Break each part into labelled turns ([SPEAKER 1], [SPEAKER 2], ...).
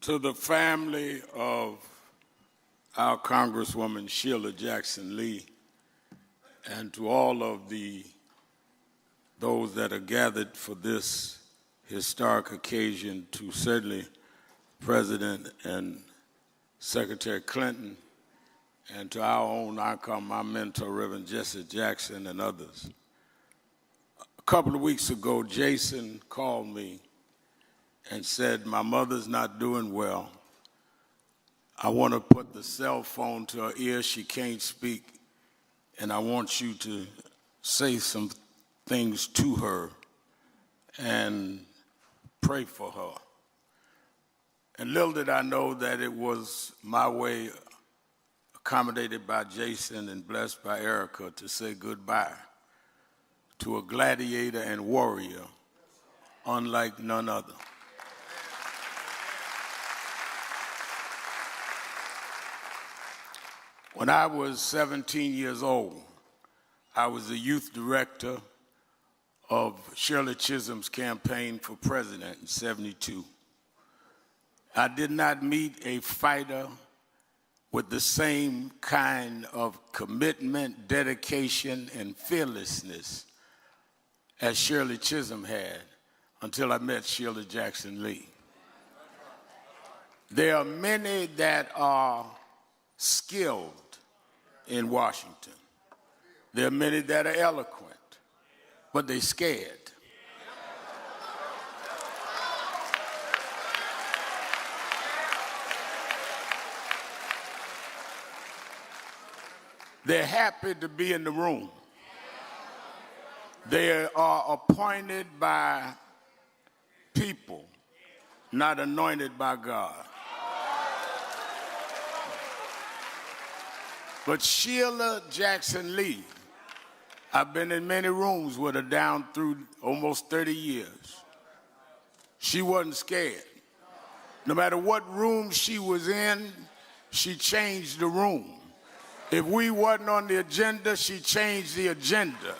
[SPEAKER 1] To the family of our Congresswoman Sheila Jackson Lee, and to all of those that are gathered for this historic occasion, to certainly President and Secretary Clinton, and to our own icon, my mentor, Reverend Jesse Jackson, and others. A couple of weeks ago, Jason called me and said, my mother's not doing well. I want to put the cell phone to her ear. She can't speak, and I want you to say some things to her and pray for her. And little did I know that it was my way, accommodated by Jason and blessed by Erica, to say goodbye to a gladiator and warrior unlike none other. When I was 17 years old, I was the youth director of Shirley Chisholm's campaign for president in '72. I did not meet a fighter with the same kind of commitment, dedication, and fearlessness as Shirley Chisholm had until I met Sheila Jackson Lee. There are many that are skilled in Washington. There are many that are eloquent, but they're scared. They're happy to be in the room. They are appointed by people, not anointed by God. But Sheila Jackson Lee, I've been in many rooms with her down through almost 30 years. She wasn't scared. No matter what room she was in, she changed the room. If we wasn't on the agenda, she changed the agenda.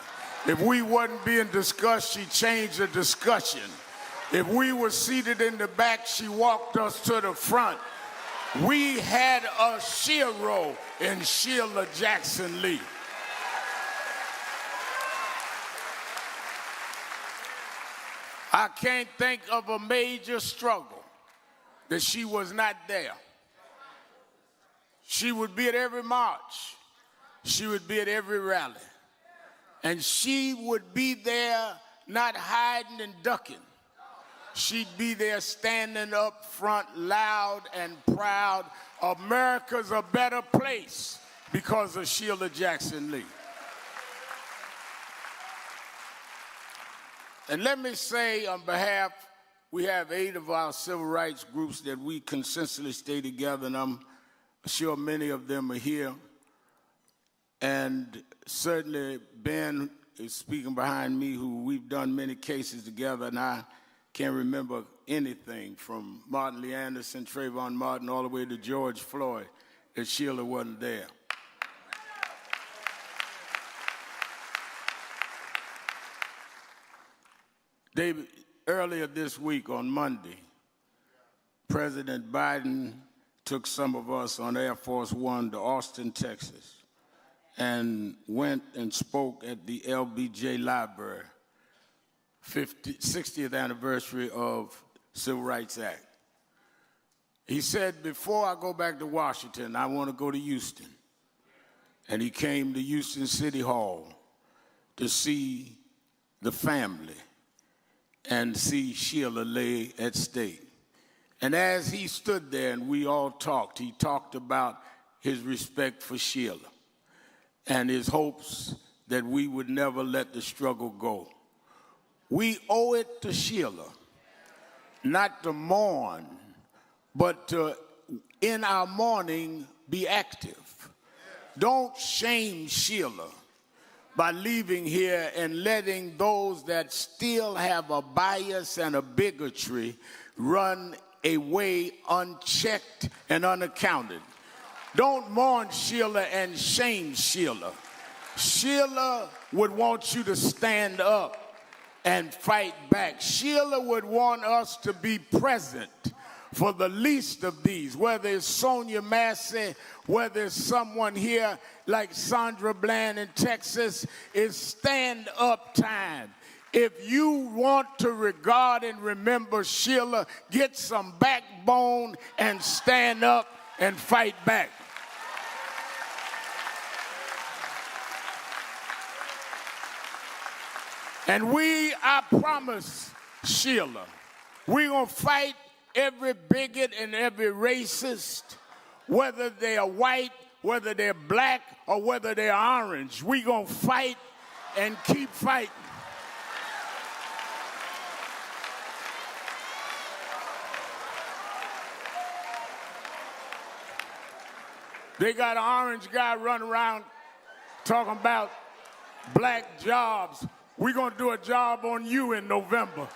[SPEAKER 1] If we wasn't being discussed, she changed the discussion. If we were seated in the back, she walked us to the front. We had a hero in Sheila Jackson Lee. I can't think of a major struggle that she was not there. She would be at every march. She would be at every rally. And she would be there not hiding and ducking. She'd be there standing up front, loud and proud. America's a better place because of Sheila Jackson Lee. And let me say on behalf, we have 8 of our civil rights groups that we consistently stay together, and I'm sure many of them are here. And certainly Ben is speaking behind me, who we've done many cases together, and I can't remember anything from Martin Lee Anderson, Trayvon Martin, all the way to George Floyd, that Sheila wasn't there. David, earlier this week on Monday, President Biden took some of us on Air Force One to Austin, Texas, and went and spoke at the LBJ Library, 60th anniversary of Civil Rights Act. He said, before I go back to Washington, I want to go to Houston. And he came to Houston City Hall to see the family and see Sheila lay at stake. And as he stood there and we all talked, he talked about his respect for Sheila and his hopes that we would never let the struggle go. We owe it to Sheila not to mourn, but to, in our mourning, be active. Don't shame Sheila by leaving here and letting those that still have a bias and a bigotry run away unchecked and unaccounted. Don't mourn Sheila and shame Sheila. Sheila would want you to stand up and fight back. Sheila would want us to be present for the least of these, whether it's Sonia Massey, whether it's someone here like Sandra Bland in Texas. It's stand-up time. If you want to regard and remember Sheila, get some backbone and stand up and fight back. And I promise Sheila, we're going to fight every bigot and every racist, whether they are white, whether they're black, or whether they're orange. We're going to fight and keep fighting. They got an orange guy running around talking about black jobs. We're going to do a job on you in November.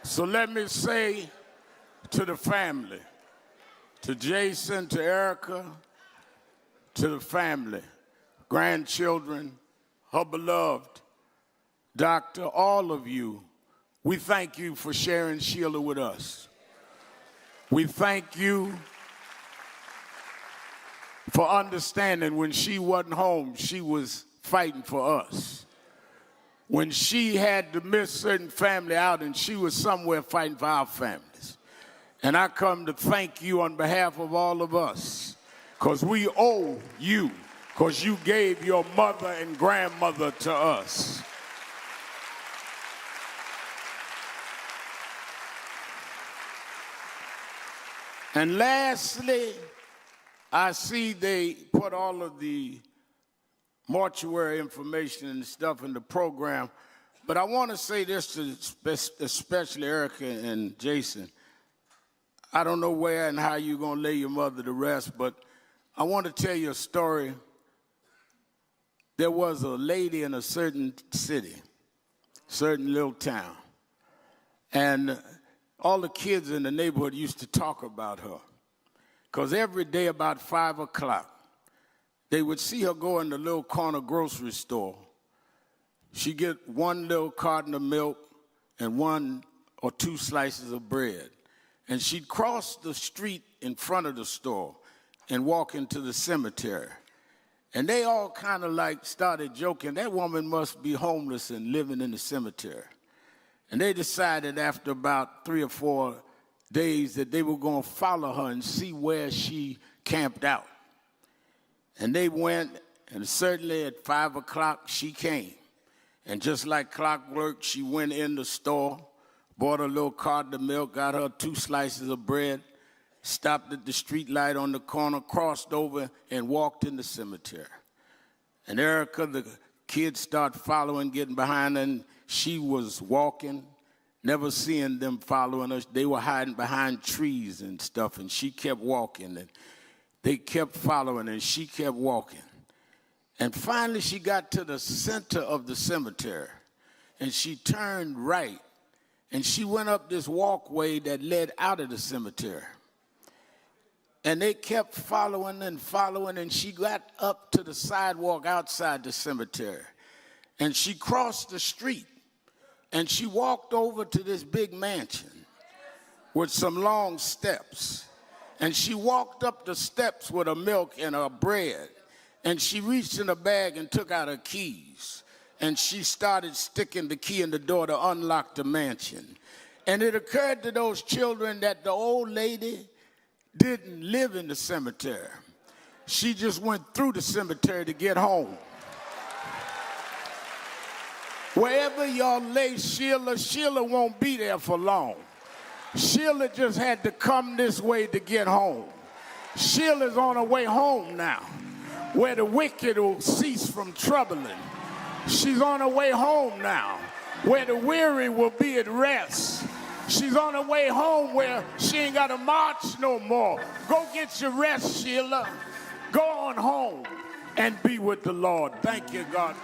[SPEAKER 1] So let me say to the family, to Jason, to Erica, to the family, grandchildren, her beloved, doctor, all of you, we thank you for sharing Sheila with us. We thank you for understanding when she wasn't home, she was fighting for us. When she had to miss certain family out, and she was somewhere fighting for our families. And I come to thank you on behalf of all of us, because we owe you, because you gave your mother and grandmother to us. And lastly, I see they put all of the mortuary information and stuff in the program, but I want to say this to especially Erica and Jason. I don't know where and how you're going to lay your mother to rest, but I want to tell you a story. There was a lady in a certain city, certain little town, and all the kids in the neighborhood used to talk about her, because every day about 5 o'clock, they would see her go in the little corner grocery store. She'd get one little carton of milk and 1 or 2 slices of bread. And she'd cross the street in front of the store and walk into the cemetery. And they all kind of like started joking, that woman must be homeless and living in the cemetery. And they decided after about 3 or 4 days that they were going to follow her and see where she camped out. And they went, and certainly at 5 o'clock she came. And just like clockwork, she went in the store, bought a little carton of milk, got her 2 slices of bread, stopped at the street light on the corner, crossed over, and walked in the cemetery. And Erica, the kids start following, getting behind her, and she was walking, never seeing them following her. They were hiding behind trees and stuff, and she kept walking. And they kept following, and she kept walking. And finally, she got to the center of the cemetery, and she turned right, and she went up this walkway that led out of the cemetery. And they kept following and following, and she got up to the sidewalk outside the cemetery. And she crossed the street, and she walked over to this big mansion with some long steps. And she walked up the steps with her milk and her bread. And she reached in her bag and took out her keys. And she started sticking the key in the door to unlock the mansion. And it occurred to those children that the old lady didn't live in the cemetery. She just went through the cemetery to get home. Wherever y'all lay Sheila, Sheila won't be there for long. Sheila just had to come this way to get home. Sheila's on her way home now, where the wicked will cease from troubling. She's on her way home now, where the weary will be at rest. She's on her way home where she ain't got to march no more. Go get your rest, Sheila. Go on home and be with the Lord. Thank you, God.